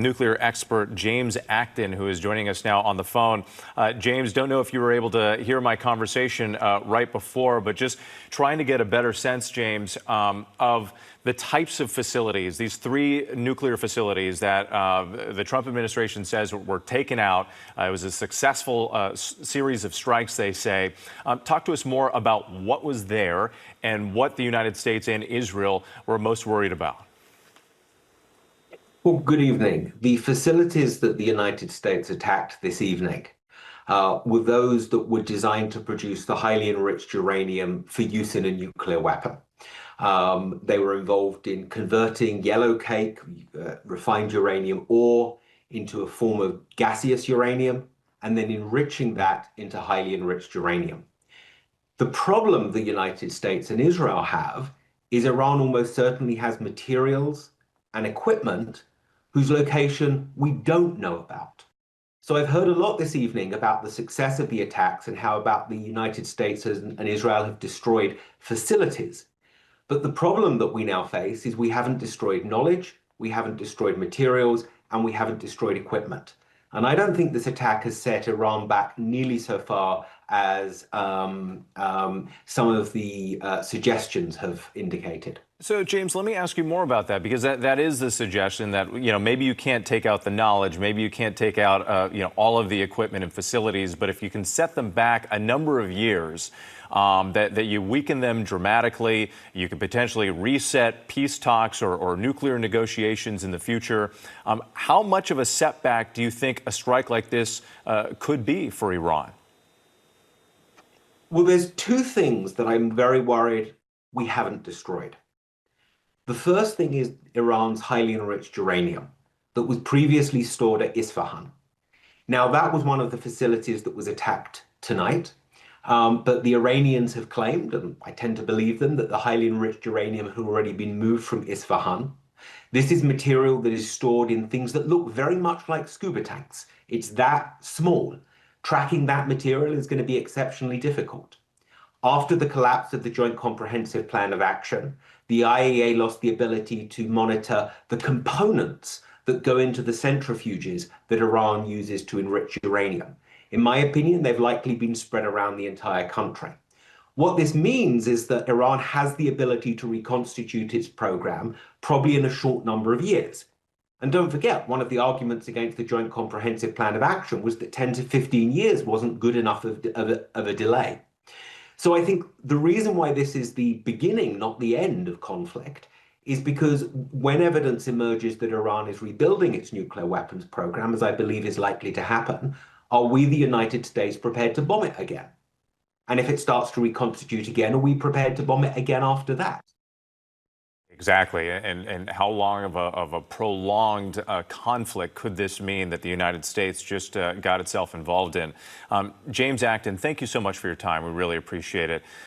Nuclear expert James Acton, who is joining us now on the phone. James, don't know if you were able to hear my conversation right before, but just trying to get a better sense, James, of the types of facilities, these three nuclear facilities that the Trump administration says were taken out. It was a successful series of strikes, they say. Talk to us more about what was there and what the United States and Israel were most worried about. Well, good evening. The facilities that the United States attacked this evening were those that were designed to produce the highly enriched uranium for use in a nuclear weapon. They were involved in converting yellow cake, refined uranium ore, into a form of gaseous uranium, and then enriching that into highly enriched uranium. The problem the United States and Israel have is Iran almost certainly has materials and equipment whose location we don't know about. So I've heard a lot this evening about the success of the attacks and how about the United States and Israel have destroyed facilities. But the problem that we now face is we haven't destroyed knowledge, we haven't destroyed materials, and we haven't destroyed equipment. And I don't think this attack has set Iran back nearly so far as some of the suggestions have indicated. So, James, let me ask you more about that, because that is the suggestion that, maybe you can't take out the knowledge, maybe you can't take out, all of the equipment and facilities, but if you can set them back a number of years, that you weaken them dramatically, you could potentially reset peace talks or nuclear negotiations in the future. How much of a setback do you think a strike like this could be for Iran? Well, there's two things that I'm very worried we haven't destroyed. The first thing is Iran's highly enriched uranium that was previously stored at Isfahan. Now, that was one of the facilities that was attacked tonight, but the Iranians have claimed, and I tend to believe them, that the highly enriched uranium had already been moved from Isfahan. This is material that is stored in things that look very much like scuba tanks. It's that small. Tracking that material is going to be exceptionally difficult. After the collapse of the Joint Comprehensive Plan of Action, the IAEA lost the ability to monitor the components that go into the centrifuges that Iran uses to enrich uranium. In my opinion, they've likely been spread around the entire country. What this means is that Iran has the ability to reconstitute its program, probably in a short number of years. And don't forget, one of the arguments against the Joint Comprehensive Plan of Action was that 10 to 15 years wasn't good enough of a delay. So I think the reason why this is the beginning, not the end of conflict, is because when evidence emerges that Iran is rebuilding its nuclear weapons program, as I believe is likely to happen, are we, the United States, prepared to bomb it again? And if it starts to reconstitute again, are we prepared to bomb it again after that? Exactly. And how long of a prolonged conflict could this mean that the United States just got itself involved in? James Acton, thank you so much for your time. We really appreciate it.